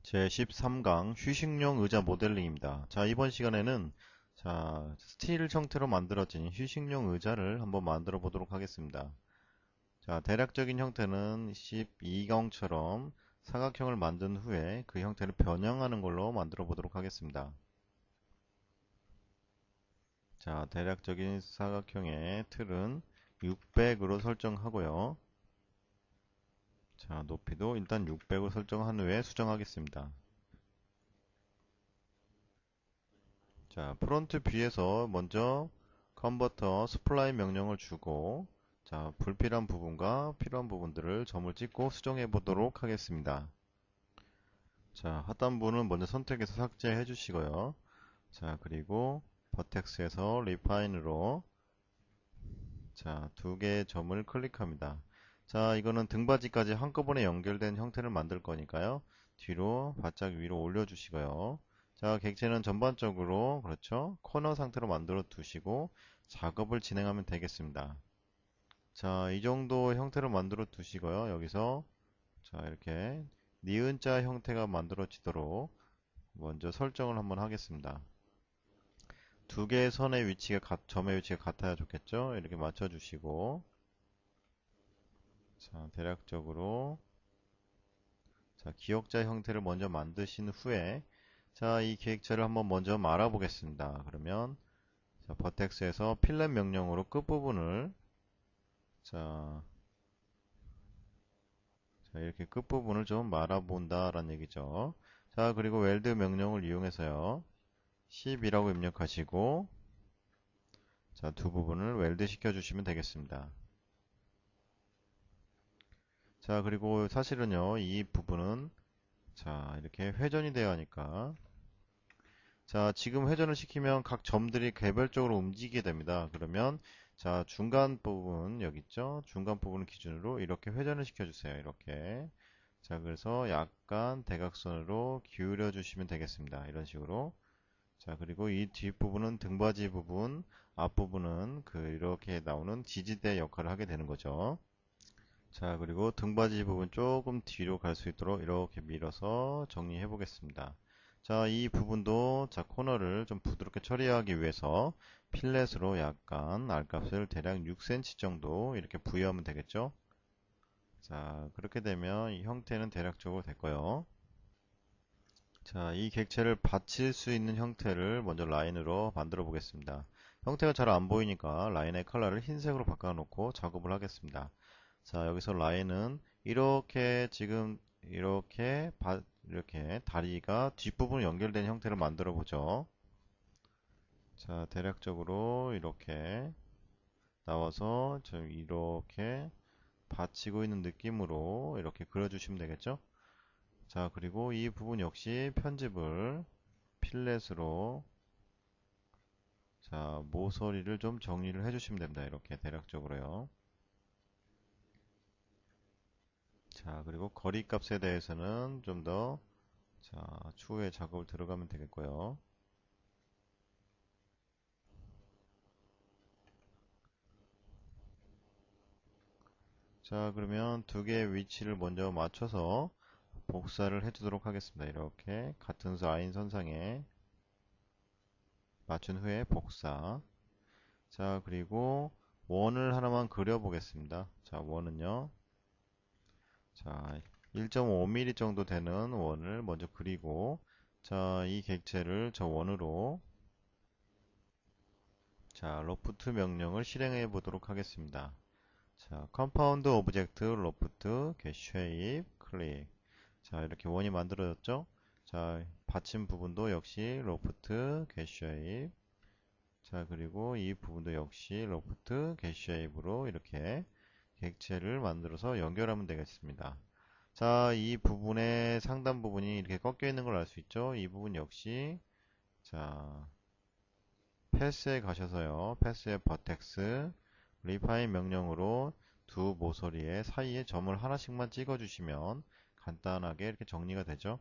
제13강 휴식용 의자 모델링입니다. 자, 이번 시간에는 스틸 형태로 만들어진 휴식용 의자를 한번 만들어 보도록 하겠습니다. 자, 대략적인 형태는 12강처럼 사각형을 만든 후에 그 형태를 변형하는 걸로 만들어 보도록 하겠습니다. 자, 대략적인 사각형의 틀은 600으로 설정하고요. 자, 높이도 일단 600으로 설정한 후에 수정하겠습니다. 자, 프론트 뷰에서 먼저 컨버터 스플라인 명령을 주고, 자, 불필요한 부분과 필요한 부분들을 점을 찍고 수정해 보도록 하겠습니다. 자, 하단부는 먼저 선택해서 삭제해 주시고요. 자, 그리고 버텍스에서 리파인으로 자, 두 개의 점을 클릭합니다. 자, 이거는 등받이까지 한꺼번에 연결된 형태를 만들 거니까요. 뒤로 바짝 위로 올려 주시고요. 자, 객체는 전반적으로 그렇죠? 코너 상태로 만들어 두시고 작업을 진행하면 되겠습니다. 자, 이 정도 형태로 만들어 두시고요. 여기서 자, 이렇게 니은자 형태가 만들어지도록 먼저 설정을 한번 하겠습니다. 두 개의 선의 위치가 점의 위치가 같아야 좋겠죠? 이렇게 맞춰 주시고 자, 대략적으로 자, 기역자 형태를 먼저 만드신 후에 자, 이 기획체를 한번 먼저 말아 보겠습니다. 그러면 자, 버텍스에서 필렛 명령으로 끝부분을 자, 이렇게 끝부분을 좀 말아 본다라는 얘기죠. 자, 그리고 웰드 명령을 이용해서요. 10이라고 입력하시고 자, 두 부분을 웰드 시켜 주시면 되겠습니다. 자, 그리고 사실은요, 이 부분은 자, 이렇게 회전이 되어 하니까 자, 지금 회전을 시키면 각 점들이 개별적으로 움직이게 됩니다. 그러면 자, 중간 부분 여기 있죠? 중간 부분을 기준으로 이렇게 회전을 시켜주세요. 이렇게. 자, 그래서 약간 대각선으로 기울여 주시면 되겠습니다. 이런 식으로. 자, 그리고 이 뒷부분은 등받이 부분, 앞부분은 이렇게 나오는 지지대 역할을 하게 되는 거죠. 자, 그리고 등받이 부분 조금 뒤로 갈 수 있도록 이렇게 밀어서 정리해 보겠습니다. 자, 이 부분도 자, 코너를 좀 부드럽게 처리하기 위해서 필렛으로 약간 R값을 대략 6cm 정도 이렇게 부여하면 되겠죠? 자, 그렇게 되면 이 형태는 대략적으로 됐고요. 자, 이 객체를 받칠 수 있는 형태를 먼저 라인으로 만들어 보겠습니다. 형태가 잘 안 보이니까 라인의 컬러를 흰색으로 바꿔 놓고 작업을 하겠습니다. 자, 여기서 라인은 이렇게 지금 이렇게 다리가 뒷부분 연결된 형태를 만들어 보죠. 자, 대략적으로 이렇게 나와서 좀 이렇게 받치고 있는 느낌으로 이렇게 그려주시면 되겠죠? 자, 그리고 이 부분 역시 편집을 필렛으로 자, 모서리를 좀 정리를 해주시면 됩니다. 이렇게 대략적으로요. 자, 그리고 거리 값에 대해서는 좀 더, 자, 추후에 작업을 들어가면 되겠고요. 자, 그러면 두 개의 위치를 먼저 맞춰서 복사를 해주도록 하겠습니다. 이렇게 같은 라인 선상에 맞춘 후에 복사. 자, 그리고 원을 하나만 그려보겠습니다. 자, 원은요. 자, 1.5mm 정도 되는 원을 먼저 그리고 자, 이 객체를 저 원으로 자, 로프트 명령을 실행해 보도록 하겠습니다. 자, 컴파운드 오브젝트 로프트 겟 쉐입 클릭. 자, 이렇게 원이 만들어졌죠? 자, 받침 부분도 역시 로프트 겟 쉐입. 자, 그리고 이 부분도 역시 로프트 겟 쉐입으로 이렇게 객체를 만들어서 연결하면 되겠습니다. 자, 이 부분의 상단 부분이 이렇게 꺾여 있는 걸 알 수 있죠? 이 부분 역시 자, 패스에 가셔서요. 패스의 버텍스 리파인 명령으로 두 모서리의 사이에 점을 하나씩만 찍어 주시면 간단하게 이렇게 정리가 되죠.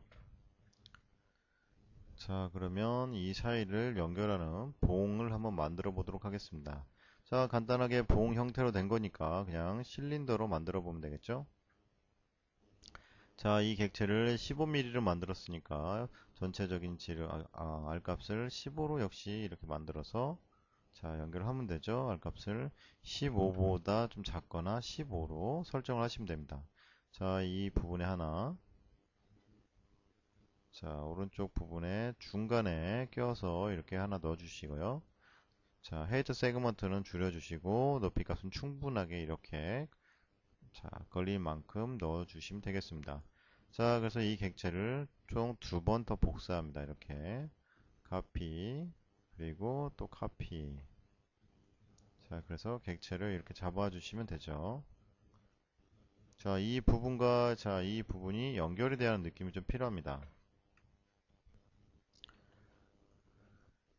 자, 그러면 이 사이를 연결하는 봉을 한번 만들어 보도록 하겠습니다. 자, 간단하게 봉 형태로 된 거니까 그냥 실린더로 만들어 보면 되겠죠. 자, 이 객체를 15mm로 만들었으니까 전체적인 R값을 15로 역시 이렇게 만들어서 자, 연결하면 되죠. R값을 15보다 좀 작거나 15로 설정을 하시면 됩니다. 자, 이 부분에 하나, 자, 오른쪽 부분에 중간에 껴서 이렇게 하나 넣어 주시고요. 자, 헤이트 세그먼트는 줄여주시고 높이 값은 충분하게 이렇게 자, 걸릴 만큼 넣어 주시면 되겠습니다. 자, 그래서 이 객체를 총 두 번 더 복사합니다. 이렇게 카피, 그리고 또 카피. 자, 그래서 객체를 이렇게 잡아 주시면 되죠. 자, 이 부분이 연결이 되는 느낌이 좀 필요합니다.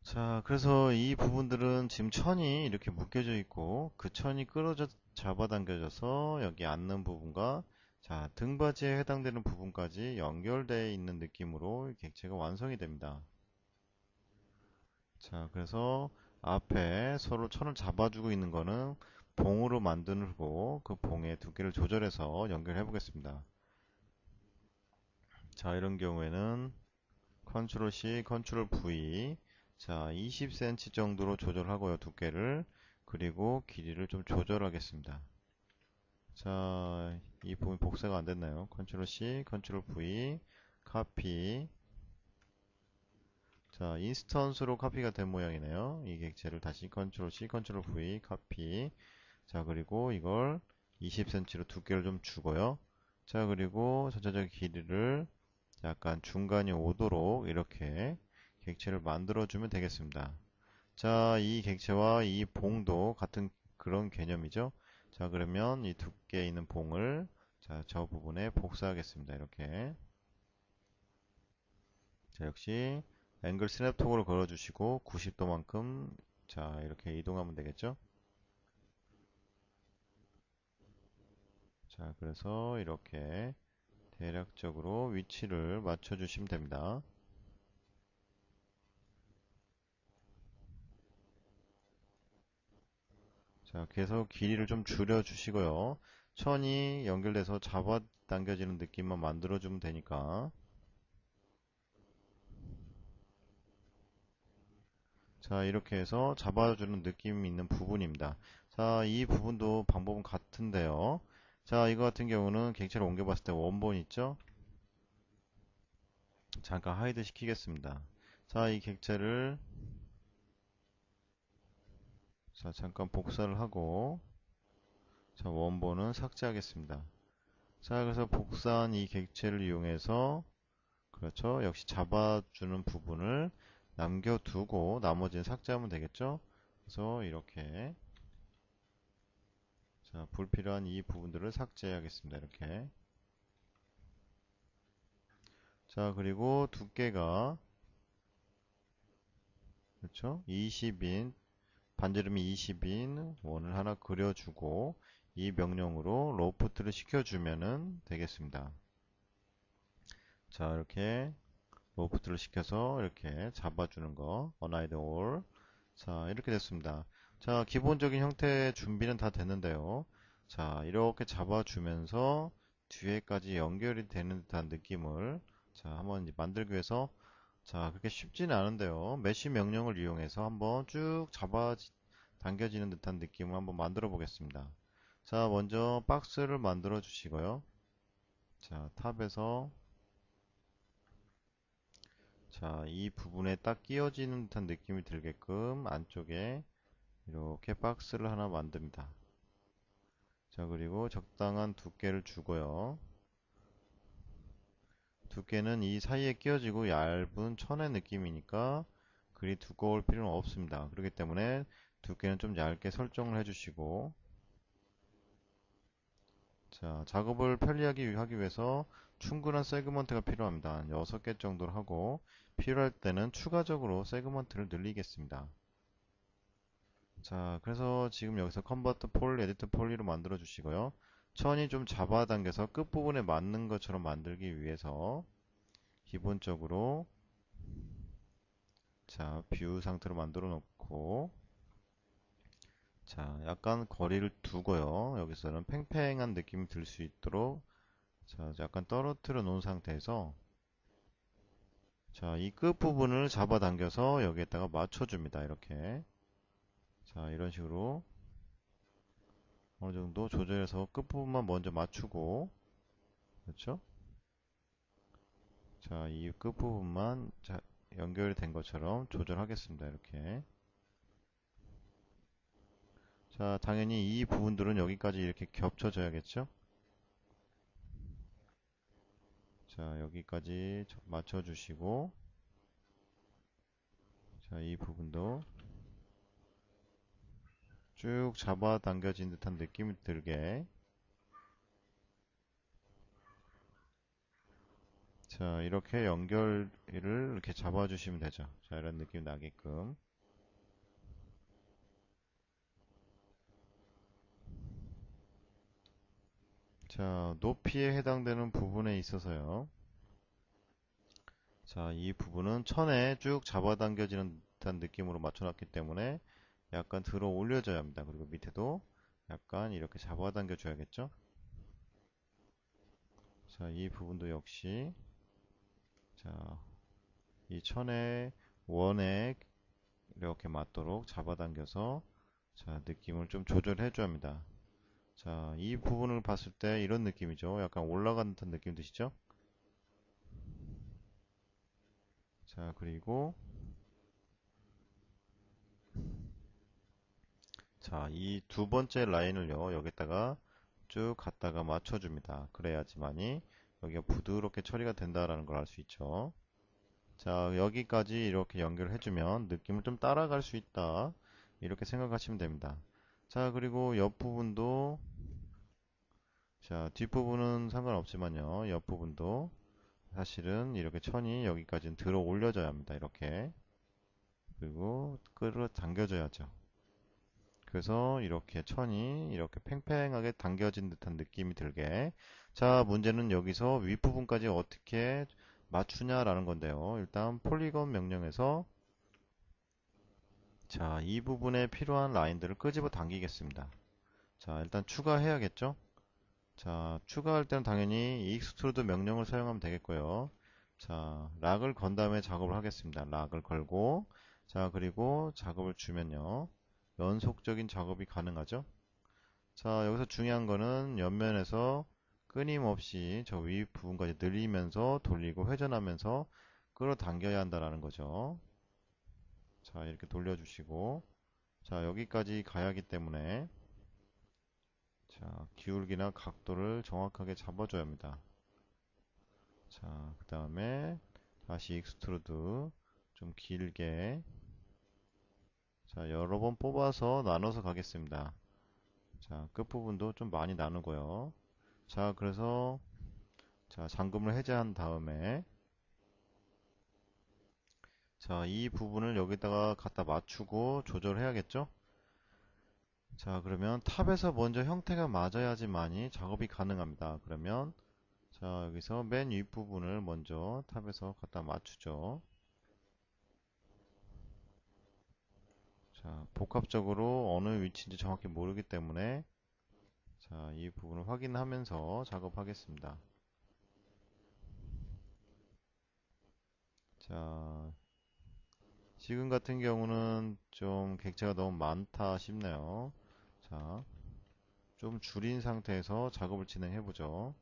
자, 그래서 이 부분들은 지금 천이 이렇게 묶여져 있고 그 천이 끌어져 잡아당겨져서 여기 앉는 부분과 자, 등받이에 해당되는 부분까지 연결되어 있는 느낌으로 이 객체가 완성이 됩니다. 자, 그래서 앞에 서로 천을 잡아주고 있는 거는 봉으로 만들고 그 봉의 두께를 조절해서 연결해 보겠습니다. 자, 이런 경우에는 컨트롤 C, 컨트롤 V. 자, 20cm 정도로 조절하고요, 두께를. 그리고 길이를 좀 조절하겠습니다. 자, 이 부분이 복사가 안 됐나요? 컨트롤 C, 컨트롤 V, 카피. 자, 인스턴스로 카피가 된 모양이네요. 이 객체를 다시 컨트롤 C, 컨트롤 V, 카피. 자, 그리고 이걸 20cm로 두께를 좀 주고요. 자, 그리고 전체적인 길이를 약간 중간이 오도록 이렇게 객체를 만들어주면 되겠습니다. 자, 이 객체와 이 봉도 같은 그런 개념이죠. 자, 그러면 이 두께에 있는 봉을 자, 저 부분에 복사하겠습니다. 이렇게. 자, 역시 앵글 스냅톡으로 걸어주시고 90도만큼 자, 이렇게 이동하면 되겠죠. 자, 그래서 이렇게 대략적으로 위치를 맞춰주시면 됩니다. 자, 계속 길이를 좀 줄여주시고요. 천이 연결돼서 잡아당겨지는 느낌만 만들어주면 되니까. 자, 이렇게 해서 잡아주는 느낌이 있는 부분입니다. 자, 이 부분도 방법은 같은데요. 자, 이거 같은 경우는 객체를 옮겨봤을 때 원본 있죠? 잠깐 하이드 시키겠습니다. 자, 이 객체를 자, 잠깐 복사를 하고 자, 원본은 삭제하겠습니다. 자, 그래서 복사한 이 객체를 이용해서 그렇죠. 역시 잡아주는 부분을 남겨두고 나머지는 삭제하면 되겠죠. 그래서 이렇게 자, 불필요한 이 부분들을 삭제하겠습니다. 이렇게 자, 그리고 두께가 그렇죠. 20인 반지름이 20인 원을 하나 그려주고 이 명령으로 로프트를 시켜주면은 되겠습니다. 자, 이렇게 로프트를 시켜서 이렇게 잡아주는 거 unhide all. 자, 이렇게 됐습니다. 자, 기본적인 형태의 준비는 다 됐는데요. 자, 이렇게 잡아주면서 뒤에까지 연결이 되는 듯한 느낌을 자, 한번 이제 만들기 위해서 자, 그렇게 쉽지는 않은데요. 메쉬 명령을 이용해서 한번 쭉 잡아 당겨지는 듯한 느낌을 한번 만들어 보겠습니다. 자, 먼저 박스를 만들어 주시고요. 자, 탑에서 자, 이 부분에 딱 끼워지는 듯한 느낌이 들게끔 안쪽에 이렇게 박스를 하나 만듭니다. 자, 그리고 적당한 두께를 주고요. 두께는 이 사이에 끼워지고 얇은 천의 느낌이니까 그리 두꺼울 필요는 없습니다. 그렇기 때문에 두께는 좀 얇게 설정을 해주시고 자, 작업을 편리하게 하기 위해서 충분한 세그먼트가 필요합니다. 6개 정도로 하고 필요할 때는 추가적으로 세그먼트를 늘리겠습니다. 자, 그래서 지금 여기서 컨버트 폴리, 에디트 폴리로 만들어 주시고요. 천이 좀 잡아당겨서 끝부분에 맞는 것처럼 만들기 위해서 기본적으로 자, 뷰 상태로 만들어 놓고 자, 약간 거리를 두고요. 여기서는 팽팽한 느낌이 들 수 있도록 자, 약간 떨어뜨려 놓은 상태에서 자, 이 끝부분을 잡아당겨서 여기에다가 맞춰줍니다. 이렇게. 자, 이런 식으로 어느 정도 조절해서 끝부분만 먼저 맞추고, 그렇죠? 자, 이 끝부분만 자, 연결이 된 것처럼 조절하겠습니다. 이렇게. 자, 당연히 이 부분들은 여기까지 이렇게 겹쳐져야겠죠? 자, 여기까지 맞춰주시고, 자, 이 부분도 쭉 잡아당겨진 듯한 느낌이 들게. 자, 이렇게 연결을 이렇게 잡아주시면 되죠. 자, 이런 느낌 나게끔. 자, 높이에 해당되는 부분에 있어서요. 자, 이 부분은 천에 쭉 잡아당겨지는 듯한 느낌으로 맞춰놨기 때문에 약간 들어 올려줘야 합니다. 그리고 밑에도 약간 이렇게 잡아당겨 줘야겠죠? 자, 이 부분도 역시 자, 이 천의 원에 이렇게 맞도록 잡아당겨서 자, 느낌을 좀 조절해 줘야 합니다. 자, 이 부분을 봤을 때 이런 느낌이죠. 약간 올라가는 듯한 느낌 드시죠? 자, 그리고 자, 이 두 번째 라인을요, 여기다가 쭉 갖다가 맞춰줍니다. 그래야지만이 여기가 부드럽게 처리가 된다라는 걸 알 수 있죠. 자, 여기까지 이렇게 연결해주면 느낌을 좀 따라갈 수 있다. 이렇게 생각하시면 됩니다. 자, 그리고 옆부분도 자, 뒷부분은 상관없지만요. 옆부분도 사실은 이렇게 천이 여기까지는 들어 올려져야 합니다. 이렇게. 그리고 끌어당겨져야죠. 그래서 이렇게 천이 이렇게 팽팽하게 당겨진 듯한 느낌이 들게. 자, 문제는 여기서 윗부분까지 어떻게 맞추냐라는 건데요. 일단 폴리건 명령에서 자, 이 부분에 필요한 라인들을 끄집어 당기겠습니다. 자, 일단 추가해야겠죠? 자, 추가할 때는 당연히 이 익스트루드 명령을 사용하면 되겠고요. 자, 락을 건 다음에 작업을 하겠습니다. 락을 걸고 자, 그리고 작업을 주면요. 연속적인 작업이 가능하죠? 자, 여기서 중요한 거는 옆면에서 끊임없이 저 위 부분까지 늘리면서 돌리고 회전하면서 끌어당겨야 한다는 거죠. 자, 이렇게 돌려주시고 자, 여기까지 가야 하기 때문에 자, 기울기나 각도를 정확하게 잡아줘야 합니다. 자, 그 다음에 다시 익스트루드 좀 길게 자, 여러 번 뽑아서 나눠서 가겠습니다. 자, 끝부분도 좀 많이 나누고요. 자, 그래서 자, 잠금을 해제한 다음에 자, 이 부분을 여기다가 갖다 맞추고 조절해야겠죠? 자, 그러면 탑에서 먼저 형태가 맞아야지만이 작업이 가능합니다. 그러면 자, 여기서 맨 윗부분을 먼저 탑에서 갖다 맞추죠. 자, 복합적으로 어느 위치인지 정확히 모르기 때문에 자, 이 부분을 확인하면서 작업하겠습니다. 자, 지금 같은 경우는 좀 객체가 너무 많다 싶네요. 자, 좀 줄인 상태에서 작업을 진행해 보죠.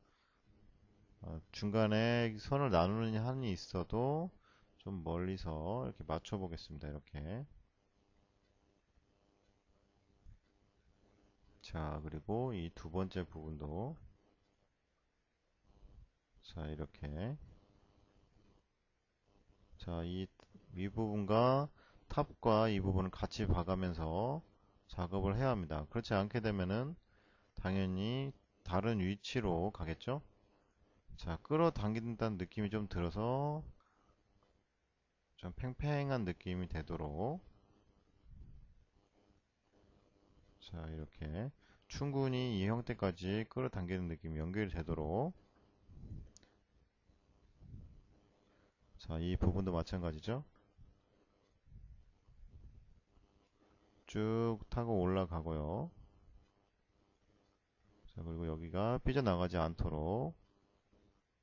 중간에 선을 나누는 한이 있어도 좀 멀리서 이렇게 맞춰 보겠습니다. 이렇게. 자, 그리고 이 두 번째 부분도 자, 이렇게. 자, 이 윗부분과 탑과 이 부분을 같이 봐가면서 작업을 해야 합니다. 그렇지 않게 되면은 당연히 다른 위치로 가겠죠? 자, 끌어당긴다는 느낌이 좀 들어서 좀 팽팽한 느낌이 되도록 자, 이렇게 충분히 이 형태까지 끌어당기는 느낌이 연결이 되도록 자, 이 부분도 마찬가지죠? 쭉 타고 올라가고요. 자, 그리고 여기가 삐져나가지 않도록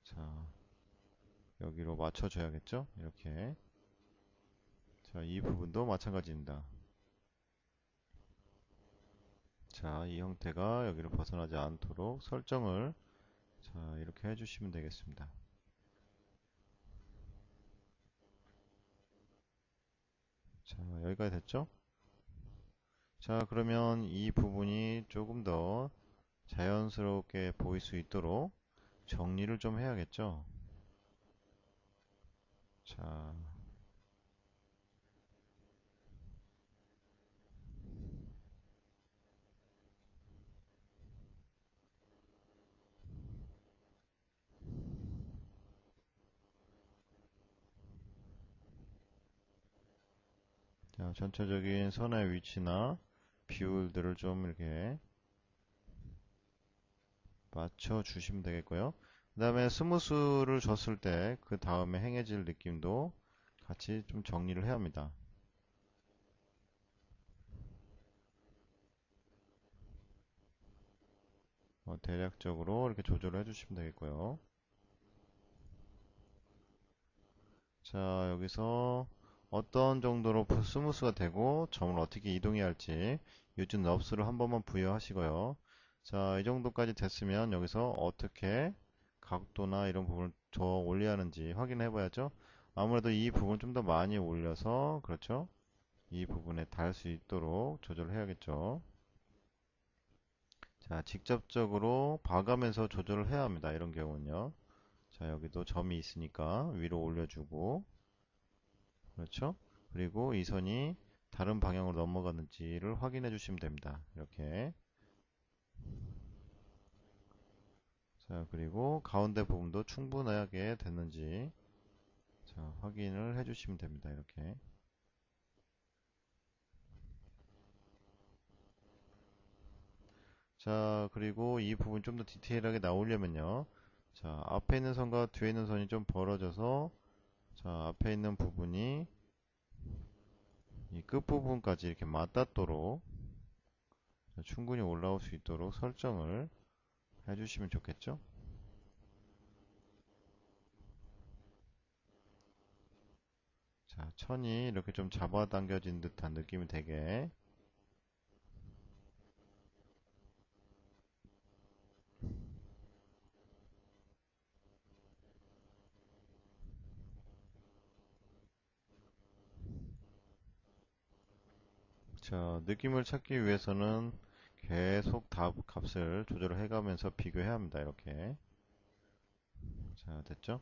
자, 여기로 맞춰줘야겠죠? 이렇게. 자, 이 부분도 마찬가지입니다. 자, 이 형태가 여기를 벗어나지 않도록 설정을 자, 이렇게 해주시면 되겠습니다. 자, 여기까지 됐죠? 자, 그러면 이 부분이 조금 더 자연스럽게 보일 수 있도록 정리를 좀 해야겠죠? 자, 자, 전체적인 선의 위치나 비율들을 좀 이렇게 맞춰 주시면 되겠고요. 그 다음에 스무스를 줬을 때 그 다음에 행해질 느낌도 같이 좀 정리를 해야 합니다. 대략적으로 이렇게 조절을 해주시면 되겠고요. 자, 여기서 어떤 정도로 스무스가 되고 점을 어떻게 이동해야 할지 유즈 넙스를 한 번만 부여하시고요. 자, 이 정도까지 됐으면 여기서 어떻게 각도나 이런 부분을 더 올려야 하는지 확인해 봐야죠. 아무래도 이 부분 좀 더 많이 올려서 그렇죠? 이 부분에 닿을 수 있도록 조절을 해야겠죠. 자, 직접적으로 봐가면서 조절을 해야 합니다. 이런 경우는요. 자, 여기도 점이 있으니까 위로 올려주고 그렇죠? 그리고 이 선이 다른 방향으로 넘어가는지를 확인해 주시면 됩니다. 이렇게. 자, 그리고 가운데 부분도 충분하게 됐는지 자, 확인을 해 주시면 됩니다. 이렇게. 자, 그리고 이 부분 좀 더 디테일하게 나오려면요. 자, 앞에 있는 선과 뒤에 있는 선이 좀 벌어져서 자, 앞에 있는 부분이 이 끝부분까지 이렇게 맞닿도록 충분히 올라올 수 있도록 설정을 해주시면 좋겠죠? 자, 천이 이렇게 좀 잡아당겨진 듯한 느낌이 되게 자, 느낌을 찾기 위해서는 계속 답 값을 조절을 해가면서 비교해야 합니다. 이렇게. 자, 됐죠?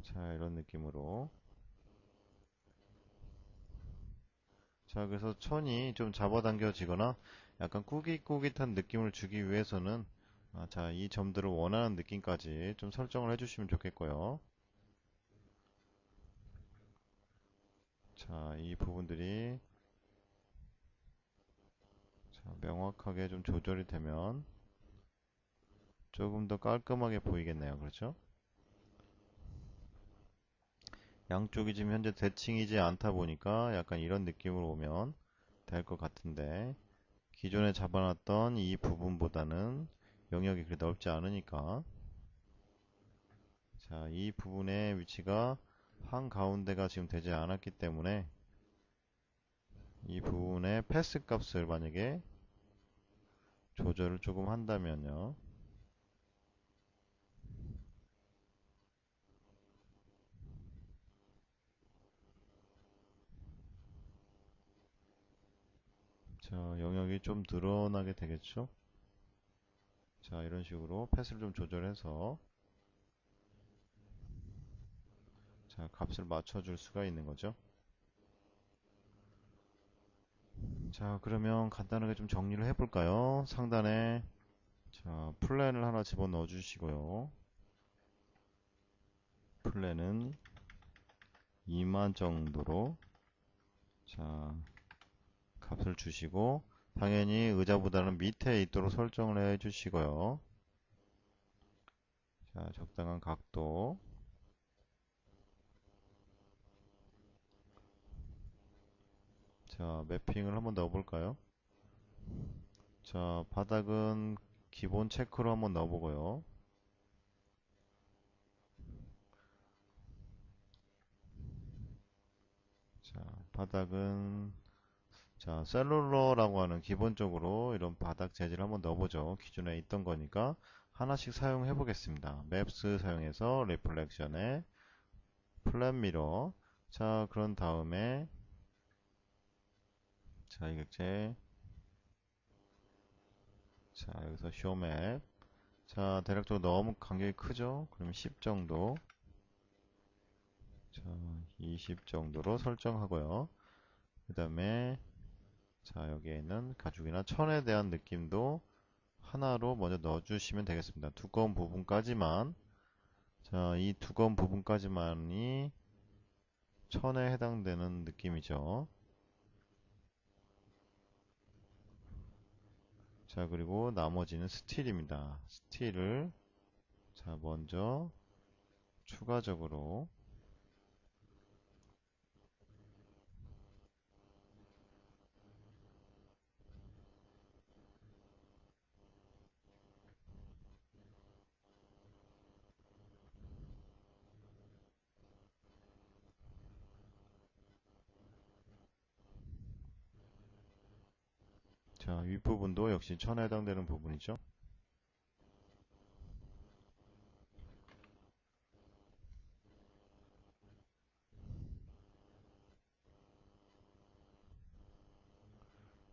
자, 이런 느낌으로. 자, 그래서 천이 좀 잡아당겨지거나 약간 꾸깃꾸깃한 느낌을 주기 위해서는 자, 이 점들을 원하는 느낌까지 좀 설정을 해주시면 좋겠고요. 자, 이 부분들이 자, 명확하게 좀 조절이 되면 조금 더 깔끔하게 보이겠네요. 그렇죠? 양쪽이 지금 현재 대칭이지 않다 보니까 약간 이런 느낌으로 오면 될 것 같은데 기존에 잡아놨던 이 부분보다는 영역이 그리 넓지 않으니까 자, 이 부분의 위치가 한가운데가 지금 되지 않았기 때문에 이 부분의 패스 값을 만약에 조절을 조금 한다면요. 자, 영역이 좀 늘어나게 되겠죠? 자, 이런 식으로 패스를 좀 조절해서 자, 값을 맞춰줄 수가 있는 거죠. 자, 그러면 간단하게 좀 정리를 해볼까요? 상단에 자, 플랜을 하나 집어넣어 주시고요. 플랜은 2만 정도로 자, 값을 주시고 당연히 의자보다는 밑에 있도록 설정을 해 주시고요. 자, 적당한 각도. 자, 매핑을 한번 넣어 볼까요? 자, 바닥은 기본 체크로 한번 넣어 보고요. 바닥은 자, 셀룰러라고 하는 기본적으로 이런 바닥 재질을 한번 넣어보죠. 기존에 있던 거니까 하나씩 사용해 보겠습니다. 맵스 사용해서 리플렉션에 플랫 미러. 자, 그런 다음에 자, 이객체. 자, 여기서 쇼맵. 자, 대략적으로 너무 간격이 크죠? 그럼 10 정도. 자, 20 정도로 설정하고요. 그 다음에 자, 여기에는 가죽이나 천에 대한 느낌도 하나로 먼저 넣어주시면 되겠습니다. 두꺼운 부분까지만. 자, 이 두꺼운 부분까지만이 천에 해당되는 느낌이죠. 자, 그리고 나머지는 스틸입니다. 스틸을 자, 먼저 추가적으로 자, 윗부분도 역시 천에 해당되는 부분이죠.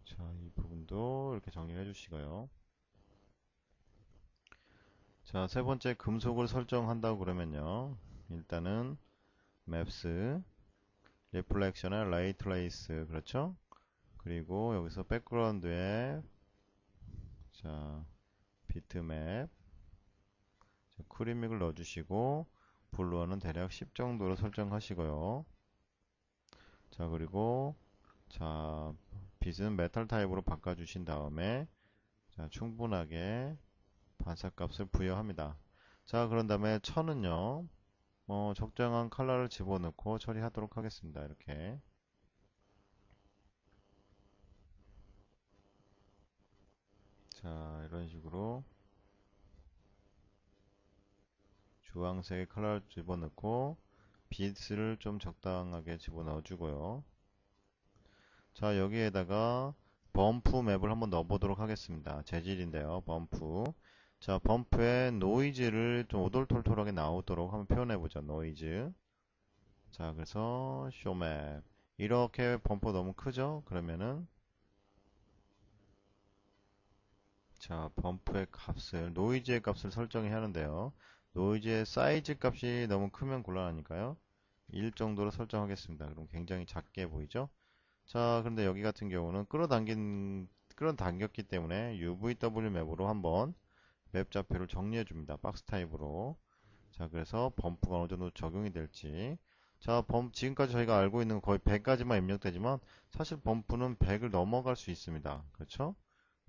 자, 이 부분도 이렇게 정리해 주시고요. 자, 세 번째 금속을 설정한다고 그러면요. 일단은 맵스, 리플렉션의 라이 트레이스, 그렇죠? 그리고 여기서 백그라운드에 자, 비트맵, 크리믹을 넣어주시고 블루어는 대략 10 정도로 설정하시고요. 자, 그리고 자, 빛은 메탈 타입으로 바꿔주신 다음에 자, 충분하게 반사값을 부여합니다. 자, 그런 다음에 천은요, 적정한 컬러를 집어넣고 처리하도록 하겠습니다. 이렇게. 자, 이런 식으로 주황색의 컬러를 집어넣고 빛을 좀 적당하게 집어넣어 주고요. 자, 여기에다가 범프 맵을 한번 넣어보도록 하겠습니다. 재질인데요, 범프. 자, 범프에 노이즈를 좀 오돌톨톨하게 나오도록 한번 표현해보죠. 노이즈. 자, 그래서 쇼맵. 이렇게 범퍼 너무 크죠? 그러면은 자, 범프의 값을, 노이즈의 값을 설정해야 하는데요. 노이즈의 사이즈 값이 너무 크면 곤란하니까요. 1 정도로 설정하겠습니다. 그럼 굉장히 작게 보이죠? 자, 그런데 여기 같은 경우는 끌어당겼기 때문에 UVW 맵으로 한번 맵 좌표를 정리해 줍니다. 박스 타입으로. 자, 그래서 범프가 어느 정도 적용이 될지. 자, 지금까지 저희가 알고 있는 거의 100까지만 입력되지만 사실 범프는 100을 넘어갈 수 있습니다. 그렇죠?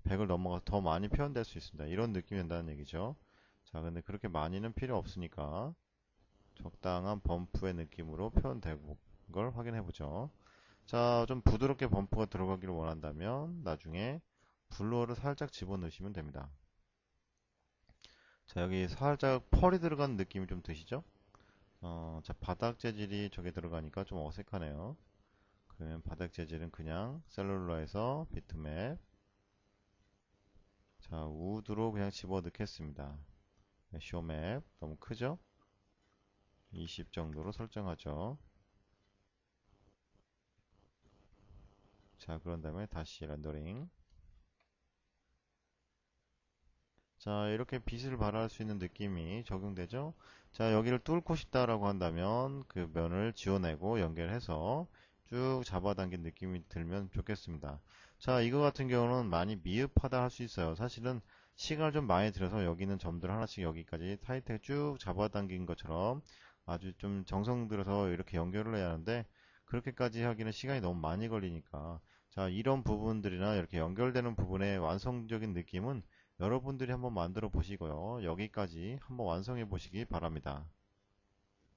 100을 넘어가서 더 많이 표현될 수 있습니다. 이런 느낌이 된다는 얘기죠. 자, 근데 그렇게 많이는 필요 없으니까 적당한 범프의 느낌으로 표현되고 걸 확인해 보죠. 자, 좀 부드럽게 범프가 들어가기를 원한다면 나중에 블로어를 살짝 집어넣으시면 됩니다. 자, 여기 살짝 펄이 들어간 느낌이 좀 드시죠? 자, 바닥 재질이 저게 들어가니까 좀 어색하네요. 그러면 바닥 재질은 그냥 셀룰러에서 비트맵, 자, 우드로 그냥 집어넣겠습니다. 쇼맵, 너무 크죠? 20 정도로 설정하죠. 자, 그런 다음에 다시 렌더링. 자, 이렇게 빛을 발할 수 있는 느낌이 적용되죠? 자, 여기를 뚫고 싶다라고 한다면 그 면을 지워내고 연결해서 쭉 잡아당긴 느낌이 들면 좋겠습니다. 자, 이거 같은 경우는 많이 미흡하다 할 수 있어요. 사실은 시간을 좀 많이 들여서 여기 있는 점들 하나씩 여기까지 타이트하게 쭉 잡아당긴 것처럼 아주 좀 정성 들여서 이렇게 연결을 해야 하는데 그렇게까지 하기는 시간이 너무 많이 걸리니까 자, 이런 부분들이나 이렇게 연결되는 부분의 완성적인 느낌은 여러분들이 한번 만들어 보시고요. 여기까지 한번 완성해 보시기 바랍니다.